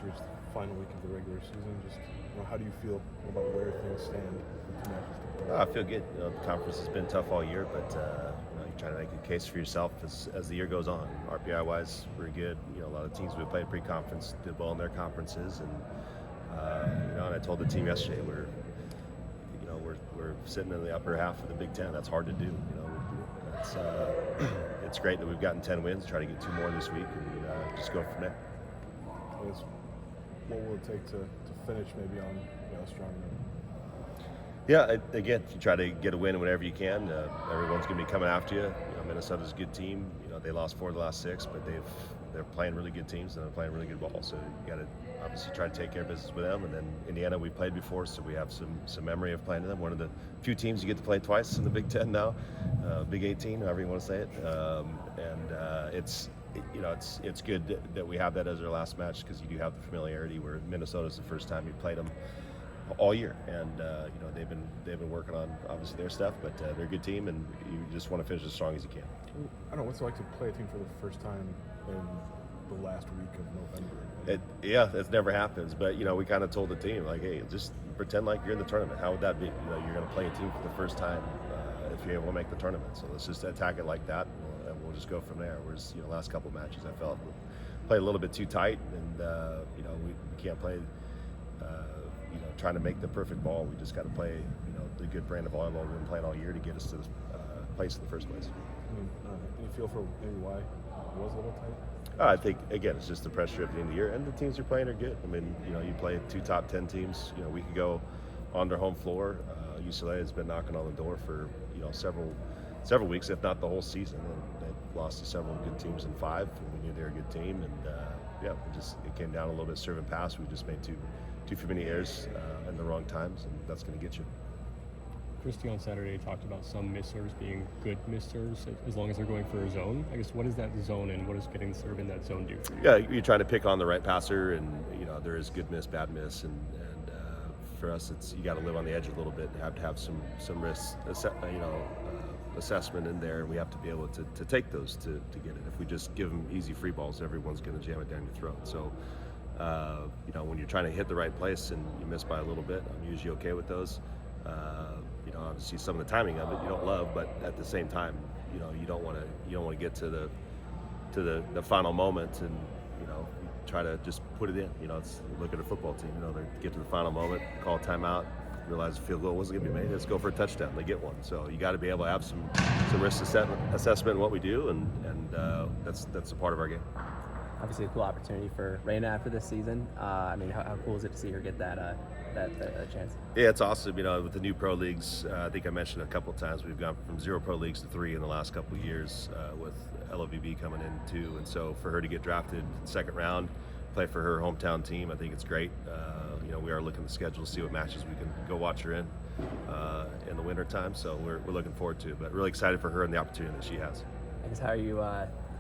towards the final week of the regular season. Just how do you feel about where things stand with 2 matches to play? I feel good. The conference has been tough all year, but you're trying to make a case for yourself as the year goes on. RPI-wise, we're good. A lot of teams we played pre-conference did well in their conferences, and and I told the team yesterday we're sitting in the upper half of the Big Ten. That's hard to do. It's great that we've gotten 10 wins. Try to get 2 more this week, and just go from there. What will it take to finish maybe on a strong note? Yeah, again, you try to get a win whenever you can. Everyone's going to be coming after you. Minnesota's a good team. They lost 4 of the last 6, but they're playing really good teams and they're playing really good ball. So you got to obviously try to take care of business with them. And then Indiana, we played before, so we have some memory of playing them. One of the few teams you get to play twice in the Big Ten now, Big 18, however you want to say it. It's good that we have that as our last match because you do have the familiarity. Where Minnesota's the first time you played them all year, and they've been working on obviously their stuff, but they're a good team, and you just want to finish as strong as you can. I don't know what's it like to play a team for the first time in the last week of November. It never happens, but we kind of told the team like, hey, just pretend like you're in the tournament. How would that be? You're going to play a team for the first time if you're able to make the tournament. So let's just attack it like that, and we'll just go from there. Whereas last couple of matches, I felt we played a little bit too tight, and we can't play. Trying to make the perfect ball. We just got to play, the good brand of volleyball we've been playing all year to get us to this place in the first place. Any feel for maybe why it was a little tight? I think, again, it's just the pressure at the end of the year, and the teams you're playing are good. You play 2 top 10 teams. We could go on their home floor. UCLA has been knocking on the door for, several weeks, if not the whole season. And they've lost to several good teams in 5, and we knew they were a good team. And, it came down a little bit serve and pass. We just made too few many errors in the wrong times, and that's going to get you. Christie on Saturday talked about some misserves being good misserves as long as they're going for a zone. I guess what is that zone, and what does getting the serve in that zone do for you? Yeah, you're trying to pick on the right passer, and there is good miss, bad miss, and for us, you got to live on the edge a little bit. You have to have some risk, assessment in there, and we have to be able to take those to get it. If we just give them easy free balls, everyone's going to jam it down your throat. So. When you're trying to hit the right place and you miss by a little bit, I'm usually okay with those. Obviously some of the timing of it you don't love, but at the same time, you don't want to get to the final moment and try to just put it in. Look at a football team. They get to the final moment, call a timeout, realize the field goal wasn't going to be made. Let's go for a touchdown. They get one. So you got to be able to have some risk assessment in what we do, and that's a part of our game. Obviously a cool opportunity for Raina after this season. How cool is it to see her get that chance? Yeah, it's awesome. With the new pro leagues, I think I mentioned a couple of times, we've gone from 0 pro leagues to 3 in the last couple of years with LOVB coming in too. And so for her to get drafted second round, play for her hometown team, I think it's great. We are looking at the schedule to see what matches we can go watch her in the winter time. So we're looking forward to it, but really excited for her and the opportunity that she has. I guess how are you?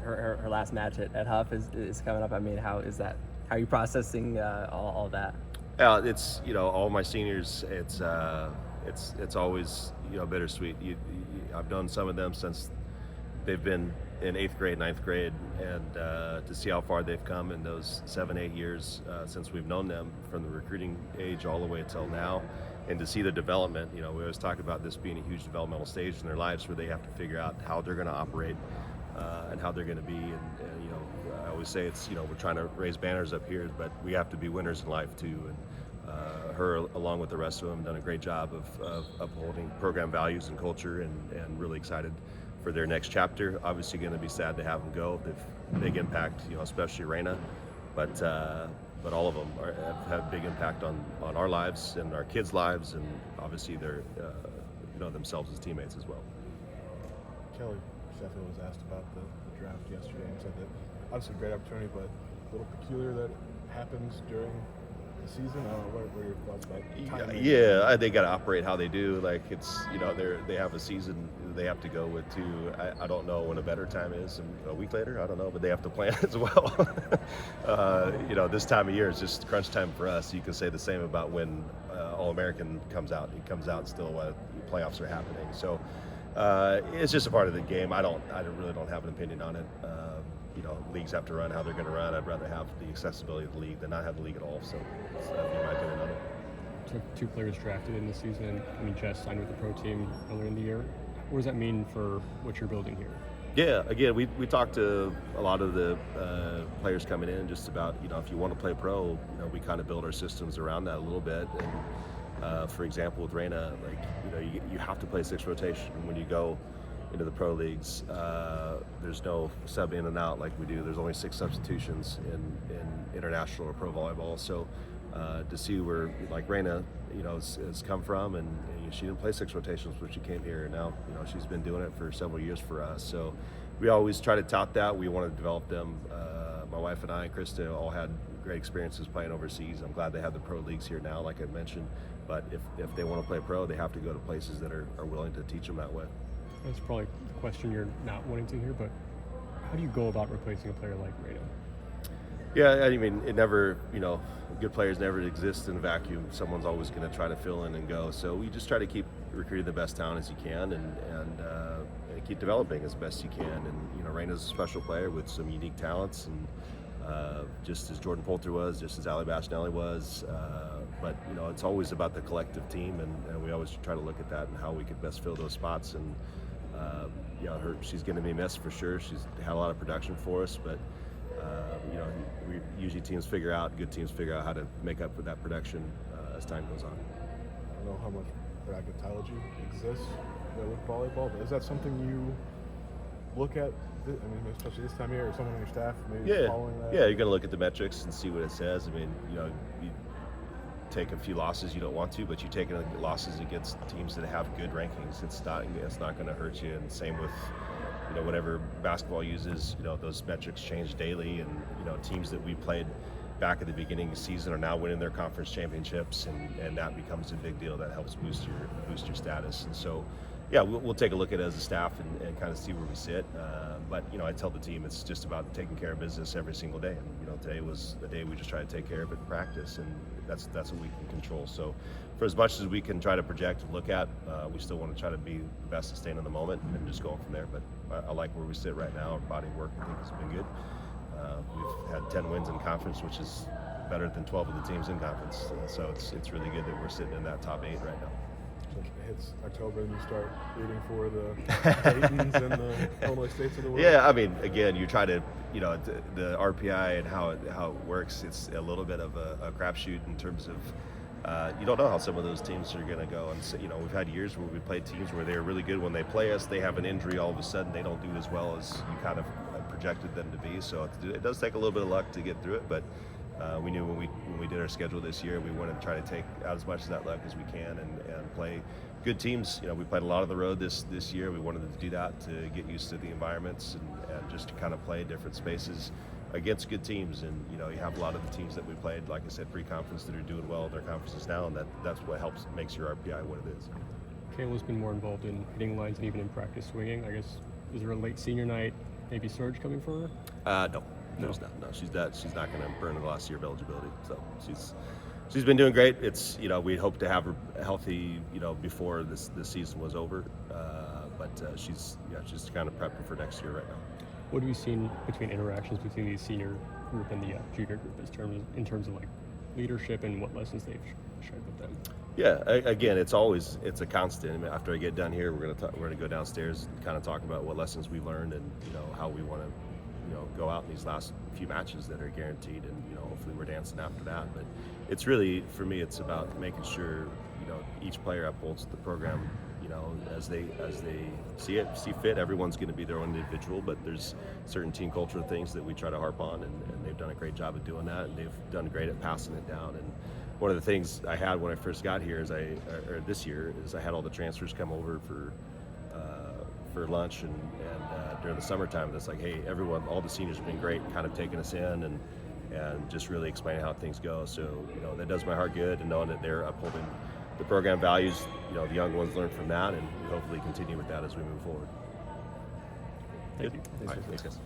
Her last match at Huff is coming up. How is that? How are you processing all that? It's all my seniors. It's always bittersweet. I've known some of them since they've been in 8th grade, 9th grade, and to see how far they've come in those 7-8 years since we've known them, from the recruiting age all the way until now, and to see the development. We always talk about this being a huge developmental stage in their lives where they have to figure out how they're going to operate. And how they're going to be, and I always say it's we're trying to raise banners up here, but we have to be winners in life too. And her, along with the rest of them, done a great job of upholding program values and culture, and really excited for their next chapter. Obviously, going to be sad to have them go. They've big impact, especially Raina, but all of them have had a big impact on our lives and our kids' lives, and obviously their themselves as teammates as well. Kelly Sheffield was asked about the draft yesterday and said that obviously a great opportunity, but a little peculiar that it happens during the season. I don't know, what are your thoughts about timing? Yeah, they got to operate how they do. Like it's they have a season they have to go with too. I don't know when a better time is, and a week later, I don't know, but they have to plan as well. This time of year is just crunch time for us. You can say the same about when All-American comes out. It comes out still while playoffs are happening. So. It's just a part of the game. I really don't have an opinion on it. leagues have to run, how they're going to run. I'd rather have the accessibility of the league than not have the league at all. So that'd be my opinion on it. Took 2 players drafted in the season. I mean, Jess signed with the pro team earlier in the year. What does that mean for what you're building here? Yeah, again, we talked to a lot of the players coming in just about, if you want to play pro, we kind of build our systems around that a little bit. And for example, with Reina, you have to play 6 rotation when you go into the pro leagues. There's no sub in and out like we do. There's only 6 substitutions in international or pro volleyball. So to see where like Reina, has come from, and she didn't play 6 rotations when she came here. And now, she's been doing it for several years for us. So we always try to tout that. We want to develop them. My wife and I and Krista all had great experiences playing overseas. I'm glad they have the pro leagues here now, like I mentioned. But if they want to play pro, they have to go to places that are willing to teach them that way. That's probably the question you're not wanting to hear, but how do you go about replacing a player like Reina? Yeah, I mean, it never, good players never exist in a vacuum. Someone's always going to try to fill in and go. So we just try to keep recruiting the best talent as you can and keep developing as best you can. And, Reina's a special player with some unique talents, and just as Jordan Poulter was, just as Ali Bashnelli was. But, it's always about the collective team, and we always try to look at that and how we could best fill those spots. And, she's going to be missed for sure. She's had a lot of production for us, but we usually good teams figure out how to make up for that production as time goes on. I don't know how much bracketology exists with volleyball, but is that something you look at? I mean, especially this time of year, or someone on your staff maybe following that? Yeah, you're going to look at the metrics and see what it says. I mean, you take a few losses you don't want to, but you take losses against teams that have good rankings. It's not going to hurt you. And same with whatever basketball uses, those metrics change daily, and teams that we played back at the beginning of the season are now winning their conference championships, and that becomes a big deal. That helps boost your status. And so yeah, we'll take a look at it as a staff and kind of see where we sit. But I tell the team it's just about taking care of business every single day. And today was the day we just try to take care of it in practice, and that's what we can control. So for as much as we can try to project and look at, we still want to try to be the best at staying in the moment and just going from there. But I like where we sit right now. Our body of work, I think, has been good. We've had 10 wins in conference, which is better than 12 of the teams in conference. So it's really good that we're sitting in that top 8 right now. So it hits October and you start rooting for the Daytons and the Illinois States of the world. Yeah, I mean, again, you try to, the RPI and how it works. It's a little bit of a crapshoot in terms of you don't know how some of those teams are going to go. And so, we've had years where we played teams where they're really good when they play us. They have an injury, all of a sudden they don't do as well as you kind of projected them to be. So it does take a little bit of luck to get through it, but we knew when we did our schedule this year, we wanted to try to take out as much of that luck as we can and play good teams. We played a lot on the road this year. We wanted to do that to get used to the environments and just to kind of play different spaces against good teams. And you have a lot of the teams that we played, like I said, pre-conference, that are doing well in their conferences now, and that's what makes your RPI what it is. Kayla's been more involved in hitting lines and even in practice swinging. I guess, is there a late senior night, maybe surge coming for her? No, there's not. No, she's not going to burn the last year of eligibility. So she's been doing great. It's we hope to have her healthy before this season was over, but she's kind of prepping for next year right now. What have you seen between interactions between the senior group and the junior group in terms of like leadership and what lessons they've shared with them? Yeah, again, it's a constant. I mean, after I get done here, we're gonna go downstairs and kind of talk about what lessons we learned and how we want to go out in these last few matches that are guaranteed, and hopefully we're dancing after that. But it's really, for me, it's about making sure each player upholds the program as they see fit. Everyone's going to be their own individual, but there's certain team cultural things that we try to harp on, and they've done a great job of doing that, and they've done great at passing it down. And one of the things I had when I first got here this year is I had all the transfers come over for lunch and during the summertime. That's like, hey, all the seniors have been great, kind of taking us in and just really explaining how things go. So that does my heart good, and knowing that they're upholding the program values. The young ones learn from that, and we hopefully continue with that as we move forward. Thank you. All right, thanks, guys.